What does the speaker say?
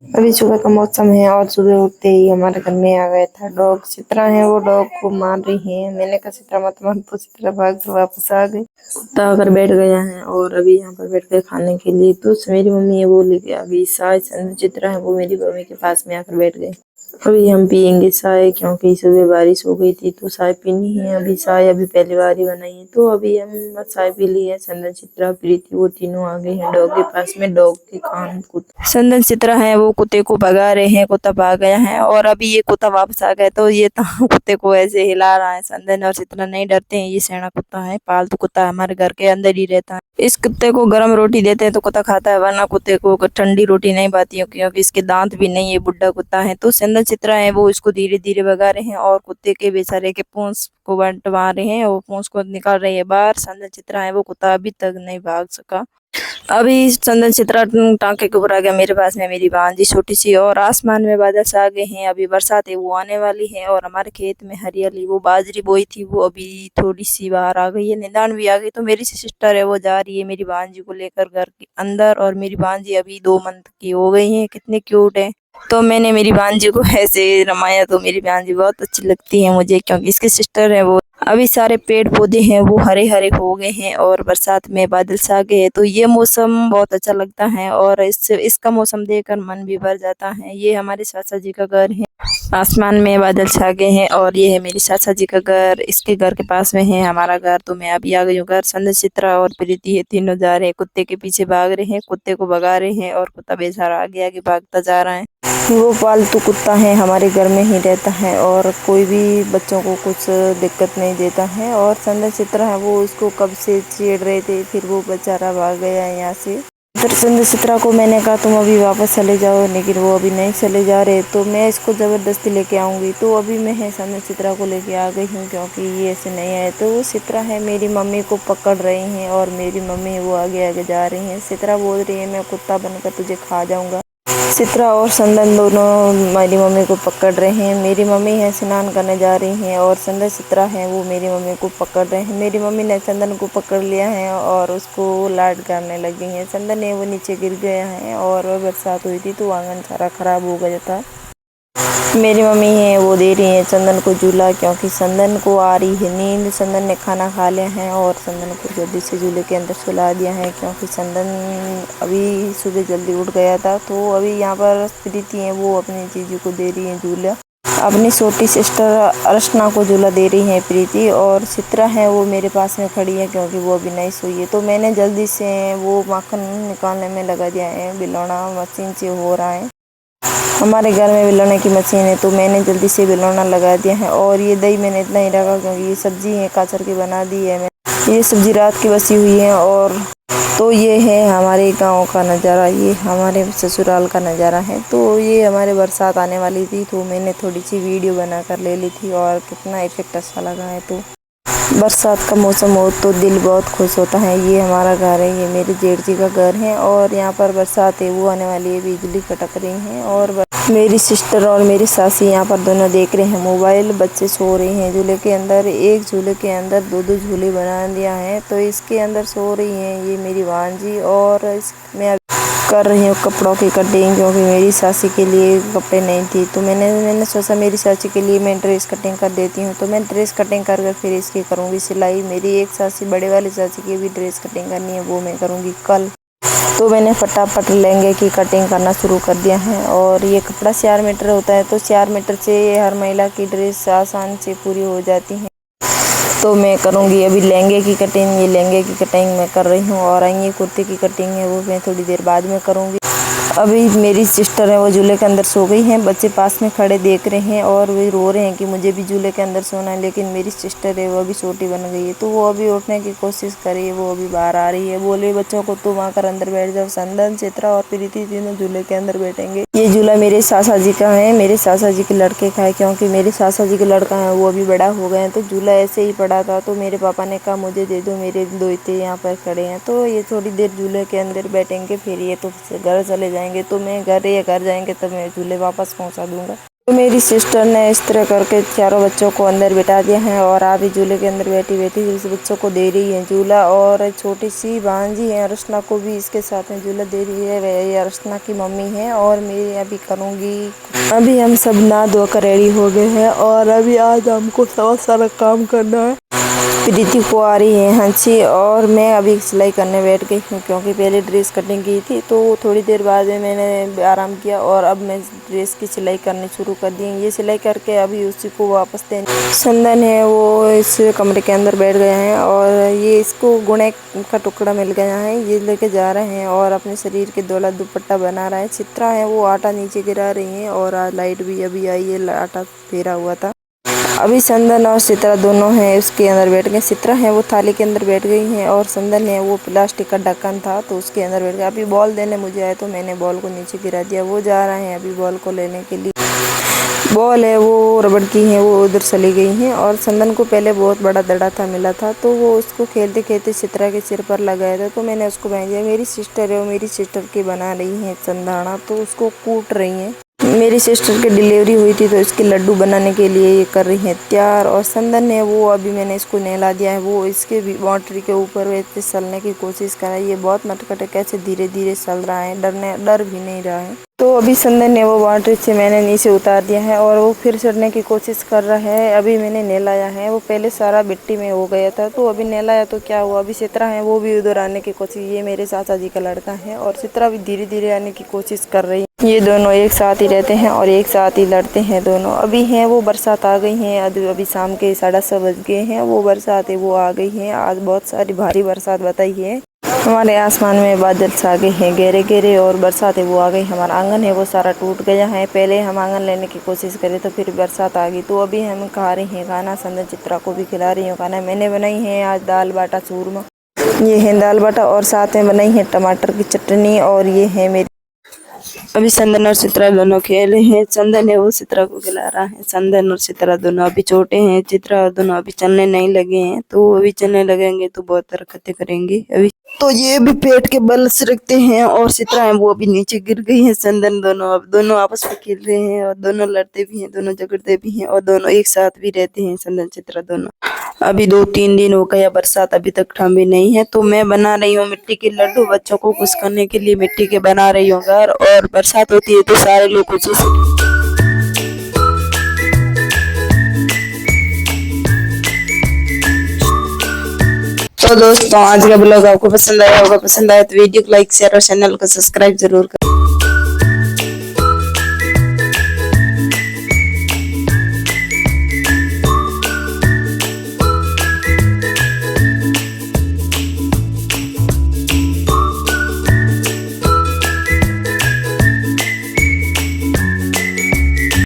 अभी सुबह का मौसम है और सुबह उठते ही हमारे घर में आ गया था डॉग। चित्रा है वो डॉग को मार रही है। मैंने कहा चित्रा मत मार, तो चित्रा भाग कर वापस आ गई। कुत्ता आकर बैठ गया है और अभी यहाँ पर बैठ गए खाने के लिए। तो मेरी मम्मी है वो लेके अभी चाय। चित्रा है वो मेरी मम्मी के पास में आकर बैठ गई। अभी हम पियेंगे चाय क्योंकि सुबह बारिश हो गई थी तो चाय पीनी है। अभी चाय अभी पहली बार ही बनाई है तो अभी हम चाय पी ली है। चंदन, चित्रा, प्रीति वो तीनों आ गए हैं डॉग के पास में। डॉग के कान चंदन, चित्रा है वो कुत्ते को भगा रहे हैं। कुत्ता भाग गया है और अभी ये कुत्ता वापस आ गया तो ये कुत्ते को ऐसे हिला रहा है। चंदन और चित्रा नहीं डरते हैं। ये सेना कुत्ता है, पालतू कुत्ता है, हमारे घर के अंदर ही रहता है। इस कुत्ते को गर्म रोटी देते हैं तो कुत्ता खाता है, वरना कुत्ते को ठंडी रोटी नहीं पाती है क्योंकि इसके दांत भी नहीं है। बुढ़ा कुत्ता है। तो चंदन, चित्रा है वो इसको धीरे धीरे भगा रहे हैं और कुत्ते के बेचारे के पूंछ को बंटवा रहे हैं और पूंछ को निकाल रहे हैं बाहर। चंदन, चित्रा है वो कुत्ता अभी तक नहीं भाग सका। अभी चंदन, चित्रा टांके के ऊपर आ गया मेरे पास में मेरी भांजी छोटी सी। और आसमान में बादल छा गए हैं। अभी बरसात है वो आने वाली है और हमारे खेत में हरियाली, वो बाजरी बोई थी वो अभी थोड़ी सी बाहर आ गई है, निदान भी आ गई। तो मेरी सिस्टर है वो जा रही है मेरी भांजी को लेकर घर के अंदर। और मेरी भांजी अभी 2 मंथ की हो गई है, कितनी क्यूट है। तो मैंने मेरी भांजी को ऐसे रमाया तो मेरी भांजी बहुत अच्छी लगती है मुझे क्योंकि इसकी सिस्टर है वो। अभी सारे पेड़ पौधे हैं वो हरे हरे हो गए हैं और बरसात में बादल छा गए हैं तो ये मौसम बहुत अच्छा लगता है और इसका मौसम देखकर मन भी भर जाता है। ये हमारे चाचा जी का घर है। आसमान में बादल छा गए हैं और ये है मेरी चाचा जी का घर। इसके घर के पास में है हमारा घर। तो मैं अभी आ गई हूँ घर। चंद्र, चित्रा और प्रीति है, तीनों जा रहे हैं कुत्ते के पीछे भाग रहे हैं, कुत्ते को भगा रहे हैं और कुत्ता बेचारा आगे आगे भागता जा रहा है। वो पालतू कुत्ता है, हमारे घर में ही रहता है और कोई भी बच्चों को कुछ दिक्कत नहीं देता है। और चंदन, चित्रा है वो उसको कब से छेड़ रहे थे, फिर वो बेचारा भाग गया है यहाँ से। चंदन, चित्रा को मैंने कहा तुम अभी वापस चले जाओ, लेकिन वो अभी नहीं चले जा रहे। तो मैं इसको ज़बरदस्ती लेके आऊँगी। तो अभी मैं चंदन, चित्रा को लेके आ गई हूँ क्योंकि ये ऐसे नहीं आए। तो वो चित्रा है मेरी मम्मी को पकड़ रही हैं और मेरी मम्मी वो आगे आगे जा रही हैं। चित्रा बोल रही है मैं कुत्ता बनकर तुझे खा जाऊँगा। चित्रा और चंदन दोनों मेरी मम्मी को पकड़ रहे हैं। मेरी मम्मी है स्नान करने जा रही हैं और चंदन, चित्रा है वो मेरी मम्मी को पकड़ रहे हैं। मेरी मम्मी ने चंदन को पकड़ लिया है और उसको लाड करने लग गई हैं। चंदन है वो नीचे गिर गया है और बरसात हुई थी तो आंगन सारा खराब हो गया था। मेरी मम्मी है वो दे रही है चंदन को झूला क्योंकि चंदन को आ रही है नींद। चंदन ने खाना खा लिया है और चंदन को जल्दी से झूले के अंदर सुला दिया है क्योंकि चंदन अभी सुबह जल्दी उठ गया था। तो अभी यहाँ पर प्रीति है वो अपनी जीजू को दे रही है झूला। अपनी छोटी सिस्टर अर्चना को झूला दे रही है प्रीति। और चित्रा है वो मेरे पास में खड़ी है क्योंकि वो अभी नहीं सोई है। तो मैंने जल्दी से वो माखन निकालने में लगा दिया है, बिलौना मशीन से हो रहा है। हमारे घर में बिलौने की मशीन है तो मैंने जल्दी से बिलौना लगा दिया है। और ये दही मैंने इतना ही रखा क्योंकि ये सब्जी है काचर की बना दी है मैं। ये सब्जी रात की बसी हुई है। और तो ये है हमारे गांव का नज़ारा, ये हमारे ससुराल का नज़ारा है। तो ये हमारे बरसात आने वाली थी तो मैंने थोड़ी सी वीडियो बना कर ले ली थी और कितना इफेक्ट अच्छा लगा है। तो बरसात का मौसम हो तो दिल बहुत खुश होता है। ये हमारा घर है, ये मेरे जेठ जी का घर है और यहाँ पर बरसात है वो आने वाली है, बिजली कटक रही है। और मेरी सिस्टर और मेरी सासी यहाँ पर दोनों देख रहे हैं मोबाइल। बच्चे सो रहे हैं झूले के अंदर। एक झूले के अंदर दो दो झूले बना दिया है तो इसके अंदर सो रही हैं ये मेरी भांजी। और मैं कर रही हूँ कपड़ों की कटिंग क्योंकि मेरी सासी के लिए कपड़े नहीं थी। तो मैंने सोचा मेरी सासी के लिए मैं ड्रेस कटिंग कर देती हूँ। तो मैं ड्रेस कटिंग कर फिर इसकी करूँगी सिलाई। मेरी एक सासी बड़े वाली सासी की भी ड्रेस कटिंग करनी है, वो मैं करूँगी कल। तो मैंने फटाफट लहंगे की कटिंग करना शुरू कर दिया है। और ये कपड़ा 4 मीटर होता है तो 4 मीटर से हर महिला की ड्रेस आसान से पूरी हो जाती है। तो मैं करूँगी अभी लहंगे की कटिंग। ये लहंगे की कटिंग मैं कर रही हूँ और ये कुर्ते की कटिंग है वो मैं थोड़ी देर बाद में करूँगी। अभी मेरी सिस्टर है वो झूले के अंदर सो गई हैं। बच्चे पास में खड़े देख रहे हैं और वे रो रहे हैं कि मुझे भी झूले के अंदर सोना है। लेकिन मेरी सिस्टर है वो अभी छोटी बन गई है तो वो अभी उठने की कोशिश कर रही है, वो अभी बाहर आ रही है। बोले बच्चों को तुम आकर अंदर बैठ जाओ। चंदन, चित्रा और प्रीति तीनों झूले के अंदर बैठेंगे। ये झूला मेरे सासा जी का है, मेरे सासा जी के लड़के का है क्योंकि मेरे सासा जी के लड़का है वो अभी बड़ा हो गए हैं। तो झूला ऐसे ही पड़ा था तो मेरे पापा ने कहा मुझे दे दो, मेरे दोते यहाँ पर खड़े हैं। तो ये थोड़ी देर झूले के अंदर बैठेंगे फिर ये तो घर चले जाएंगे। तो मैं घर जाएंगे तब मैं झूले वापस पहुँचा दूँगा। तो मेरी सिस्टर ने इस तरह करके चारों बच्चों को अंदर बिठा दिया है और अभी झूले के अंदर बैठी बैठी इस बच्चों को दे रही है झूला। और छोटी सी भांजी है अर्चना को भी इसके साथ में झूला दे रही है। वह ये अर्चना की मम्मी है और मैं अभी करूँगी। अभी हम सब नहा धो कर रेडी हो गए हैं और अभी आज हमको बहुत सारा काम करना है। प्रीति को आ रही है हंसी और मैं अभी सिलाई करने बैठ गई हूँ क्योंकि पहले ड्रेस कटिंग की थी तो थोड़ी देर बाद में मैंने आराम किया और अब मैं ड्रेस की सिलाई करनी शुरू कर दी। ये सिलाई करके अभी उसी को वापस देने संदन है वो इस कमरे के अंदर बैठ गया है और ये इसको गुणे का टुकड़ा मिल गया है, ये लेके जा रहे हैं और अपने शरीर के दौलत दुपट्टा बना रहा है। चित्रा है वो आटा नीचे गिरा रही है और लाइट भी अभी आई है, आटा फेरा हुआ था। अभी संदन और चित्रा दोनों हैं उसके अंदर बैठ गए। चित्रा है वो थाली के अंदर बैठ गई हैं और संदन है वो प्लास्टिक का ढक्कन था तो उसके अंदर बैठ गया। अभी बॉल देने मुझे आए तो मैंने बॉल को नीचे गिरा दिया। वो जा रहे हैं अभी बॉल को लेने के लिए। बॉल है वो रबड़ की है वो उधर चली गई हैं और संदन को पहले बहुत बड़ा दड़ा था मिला था तो वो उसको खेलते खेलते चित्रा के सिर पर लगाया था तो मैंने उसको भेज दिया। मेरी सिस्टर है वो मेरी सिस्टर की बना रही है चंदाना तो उसको कूट रही हैं। मेरी सिस्टर की डिलीवरी हुई थी तो इसके लड्डू बनाने के लिए ये कर रही है तैयार। और संदन है वो अभी मैंने इसको नहला दिया है, वो इसके बाउंड्री के ऊपर वैसे चलने की कोशिश कर रहा है। ये बहुत नटखट है, कैसे धीरे धीरे चल रहा है, डर भी नहीं रहा है। तो अभी संदन ने वो बाउंड्री से मैंने नीचे उतार दिया है और वो फिर चढ़ने की कोशिश कर रहा है। अभी मैंने नहलाया है, वो पहले सारा मिट्टी में हो गया था तो अभी नहलाया तो क्या हुआ। अभी चित्रा है वो भी उधर आने की कोशिश, ये मेरे चाचा जी का लड़का है और चित्रा भी धीरे धीरे आने की कोशिश कर रही है। ये दोनों एक साथ ही रहते हैं और एक साथ ही लड़ते हैं दोनों। अभी हैं वो बरसात आ गई हैं, अभी शाम के 6:30 बज गए हैं। वो बरसात है वो आ गई है, आज बहुत सारी भारी बरसात बताई है। हमारे आसमान में बादल छा गए हैं गहरे गहरे और बरसात है वो आ गई। हमारा आंगन है वो सारा टूट गया है। पहले हम आंगन लेने की कोशिश करें तो फिर बरसात आ गई। तो अभी हम खा रहे हैं खाना, संदन चित्रा को भी खिला रही हूँ खाना। मैंने बनाई है आज दाल बाटा चूरमा, ये है दाल बाटा और साथ में बनाई है टमाटर की चटनी और ये है मेरी। अभी संदन और चित्रा दोनों खेल रहे हैं। संदन है वो चित्रा को खिला रहा है। संदन और चित्रा दोनों अभी छोटे हैं, चित्रा और दोनों अभी चलने नहीं लगे हैं तो अभी चलने लगेंगे तो बहुत हरकतें करेंगे। अभी तो ये भी पेट के बल से रखते हैं और चित्रा है वो अभी नीचे गिर गई है। संदन दोनों आपस में खेल रहे हैं और दोनों लड़ते भी हैं, दोनों झगड़ते भी हैं और दोनों एक साथ भी रहते हैं। संदन चित्रा दोनों अभी 2-3 दिन हो गया बरसात अभी तक थमी नहीं है तो मैं बना रही हूँ मिट्टी के लड्डू बच्चों को खुश करने के लिए। मिट्टी के बना रही हूँ घर और बरसात होती है तो सारे लोग खुश। तो दोस्तों आज का ब्लॉग आपको पसंद आया होगा, पसंद आया तो वीडियो को लाइक शेयर और चैनल को सब्सक्राइब जरूर करें।